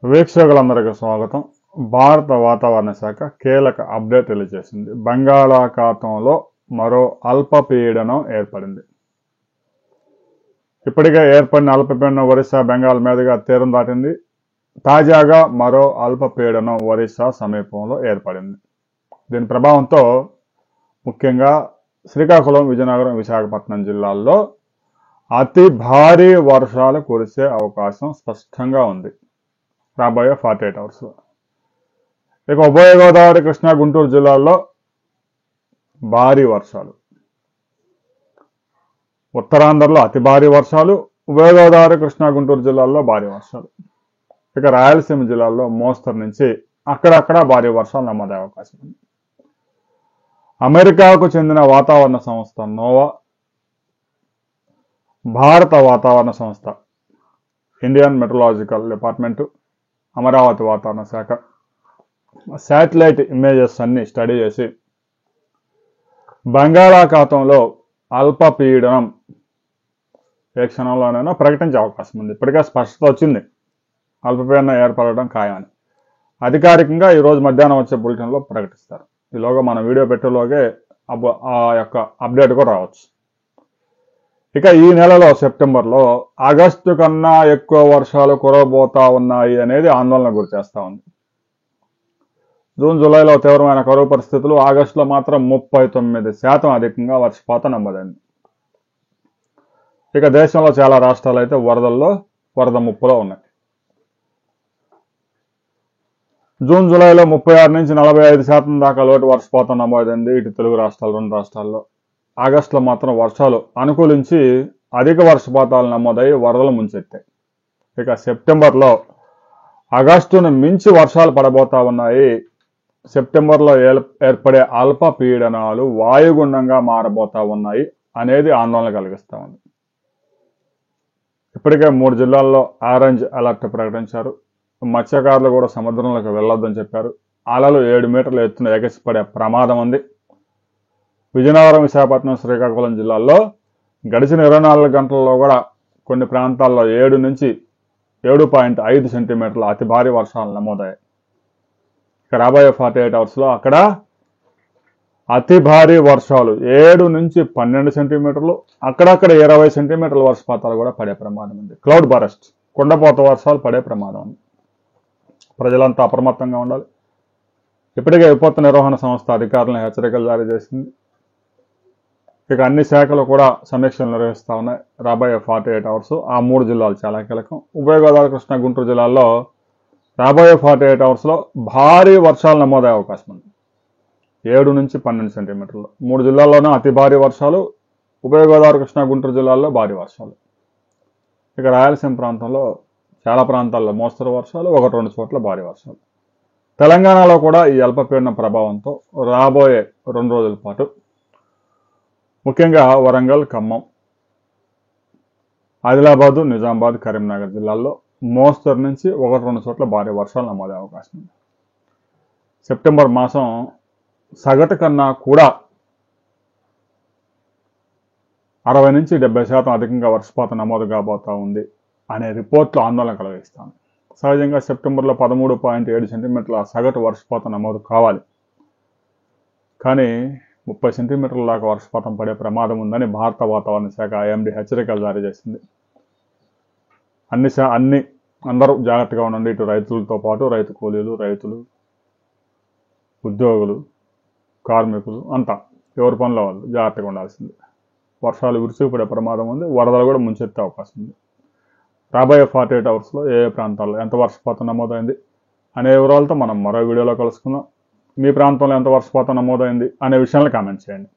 వీక్షకులందరికీ స్వాగతం. భారత వాతావరణ శాఖ కీలక అప్డేట్ తెలియజేసింది. బంగాళాఖాతంలో మరో అల్పపీడనం ఏర్పడింది. ఇప్పటికే ఏర్పడిన అల్పపీడనం ఒరిస్సా, బెంగాల్ మీదుగా తీరం దాటింది. తాజాగా మరో అల్పపీడనం ఒరిస్సా సమీపంలో ఏర్పడింది. దీని ప్రభావంతో ముఖ్యంగా శ్రీకాకుళం, విజయనగరం, విశాఖపట్నం జిల్లాల్లో అతి భారీ వర్షాలు కురిసే అవకాశం స్పష్టంగా ఉంది రాబోయే 48 అవర్స్లో. ఇక ఉభయ గోదావరి, కృష్ణా, గుంటూరు జిల్లాల్లో భారీ వర్షాలు, ఉత్తరాంధ్రలో అతి భారీ వర్షాలు, ఉభయ గోదావరి, కృష్ణా, గుంటూరు జిల్లాల్లో భారీ వర్షాలు. ఇక రాయలసీమ జిల్లాల్లో మోస్తరు నుంచి అక్కడక్కడ భారీ వర్షాలు నమోదయ్యే అవకాశం ఉంది. అమెరికాకు చెందిన వాతావరణ సంస్థ నోవా, భారత వాతావరణ సంస్థ ఇండియన్ మెట్రలాజికల్ డిపార్ట్మెంటు, అమరావతి వాతావరణ శాఖ శాటిలైట్ ఇమేజెస్ అన్ని స్టడీ చేసి బంగాళాఖాతంలో అల్పపీడనం ఏ క్షణంలోనైనా ప్రకటించే అవకాశం ఉంది. ఇప్పటికే స్పష్టత వచ్చింది, అల్పపీడనం ఏర్పడడం ఖాయమని. అధికారికంగా ఈరోజు మధ్యాహ్నం వచ్చే బులెటిన్లో ప్రకటిస్తారు. ఈలోగా మనం వీడియో పెట్టేలోగే ఆ యొక్క అప్డేట్ కూడా రావచ్చు. ఇక ఈ నెలలో సెప్టెంబర్లో ఆగస్టు కన్నా ఎక్కువ వర్షాలు కురవబోతా ఉన్నాయి అనేది ఆందోళన గురి చేస్తూ ఉంది. జూన్, జూలైలో తీవ్రమైన కరువు పరిస్థితులు, ఆగస్టులో మాత్రం 39% అధికంగా వర్షపాతం నమోదైంది. ఇక దేశంలో చాలా రాష్ట్రాలు అయితే వరద ముప్పులో ఉన్నాయి. జూన్, జూలైలో 36 నుంచి 45% దాకా లోటు వర్షపాతం నమోదైంది ఇటు తెలుగు రాష్ట్రాలు, 2 రాష్ట్రాల్లో. ఆగస్టులో మాత్రం వర్షాలు అనుకూలించి అధిక వర్షపాతాలు నమోదయ్యి వరదలు ముంచెత్తాయి. ఇక సెప్టెంబర్లో ఆగస్టును మించి వర్షాలు పడబోతా ఉన్నాయి. సెప్టెంబర్లో ఏర్పడే అల్పపీడనాలు వాయుగుండంగా మారబోతా ఉన్నాయి అనేది ఆందోళన కలిగిస్తూ ఉంది. ఇప్పటికే 3 జిల్లాల్లో ఆరెంజ్ అలర్ట్ ప్రకటించారు. మత్స్యకారులు కూడా సముద్రంలోకి వెళ్ళొద్దని చెప్పారు. అలలు 7 మీటర్ల ఎత్తున ఎగసిపడే ప్రమాదం ఉంది. విజయనగరం, విశాఖపట్నం, శ్రీకాకుళం జిల్లాల్లో గడిచిన 24 గంటల్లో కూడా కొన్ని ప్రాంతాల్లో 7 నుంచి 7.5 సెంటీమీటర్ల అతి భారీ వర్షాలు నమోదయ్యాయి. ఇక రాబోయే 48 అవర్స్లో అక్కడ అతి భారీ వర్షాలు 7 నుంచి 12 సెంటీమీటర్లు, అక్కడక్కడ 20 సెంటీమీటర్ల వర్షపాతాలు కూడా పడే ప్రమాదం ఉంది. క్లౌడ్ బరస్ట్, కుండపోత వర్షాలు పడే ప్రమాదం ఉంది. ప్రజలంతా అప్రమత్తంగా ఉండాలి. ఇప్పటికే విపత్తు నిర్వహణ సంస్థ అధికారులను హెచ్చరికలు జారీ చేసింది. ఇక అన్ని శాఖలు కూడా సమీక్షలు నిర్వహిస్తూ ఉన్నాయి. రాబోయే 48 అవర్స్ ఆ 3 జిల్లాలు చాలా కీలకం. ఉభయ గోదావరి, కృష్ణా, గుంటూరు జిల్లాల్లో రాబోయే 48 అవర్స్లో భారీ వర్షాలు నమోదయ్యే అవకాశం ఉంది. 7 నుంచి 12 సెంటీమీటర్లు. 3 జిల్లాల్లోనూ అతి భారీ వర్షాలు, ఉభయ గోదావరి, కృష్ణా, గుంటూరు జిల్లాల్లో భారీ వర్షాలు. ఇక రాయలసీమ ప్రాంతంలో చాలా ప్రాంతాల్లో మోస్తరు వర్షాలు, 1-2 చోట్ల భారీ వర్షాలు. తెలంగాణలో కూడా ఈ అల్పపీడన ప్రభావంతో రాబోయే 2 రోజుల పాటు ముఖ్యంగా వరంగల్, ఖమ్మం, ఆదిలాబాదు, నిజామాబాద్, కరీంనగర్ జిల్లాల్లో మోస్తరు నుంచి 1-2 చోట్ల భారీ వర్షాలు నమోదయ్యే అవకాశం ఉంది. సెప్టెంబర్ మాసం సగటు కన్నా కూడా 60 నుంచి 70% అధికంగా వర్షపాతం నమోదు కాబోతా ఉంది అనే రిపోర్ట్లు ఆందోళన కలిగిస్తాను. సహజంగా సెప్టెంబర్లో 13.7 సెంటీమీటర్ల సగటు వర్షపాతం నమోదు కావాలి. కానీ 30 సెంటీమీటర్ల దాకా వర్షపాతం పడే ప్రమాదం ఉందని భారత వాతావరణ శాఖ ఐఎండీ హెచ్చరికలు జారీ చేసింది. అందరూ జాగ్రత్తగా ఉండండి. ఇటు రైతులతో పాటు రైతు కూలీలు, రైతులు, ఉద్యోగులు, కార్మికులు అంతా ఎవరి పనిలో వాళ్ళు జాగ్రత్తగా ఉండాల్సింది. వర్షాలు విరుచుకుపడే ప్రమాదం ఉంది. వరదలు కూడా ముంచెత్తే అవకాశం ఉంది. రాబోయే 48 అవర్స్లో ఏ ప్రాంతాల్లో ఎంత వర్షపాతం నమోదైంది అనే వివరాలతో మనం మరో వీడియోలో కలుసుకుందాం. మీ ప్రాంతంలో ఎంత వర్షపాతం నమోదైంది అనే విషయాన్ని కామెంట్ చేయండి.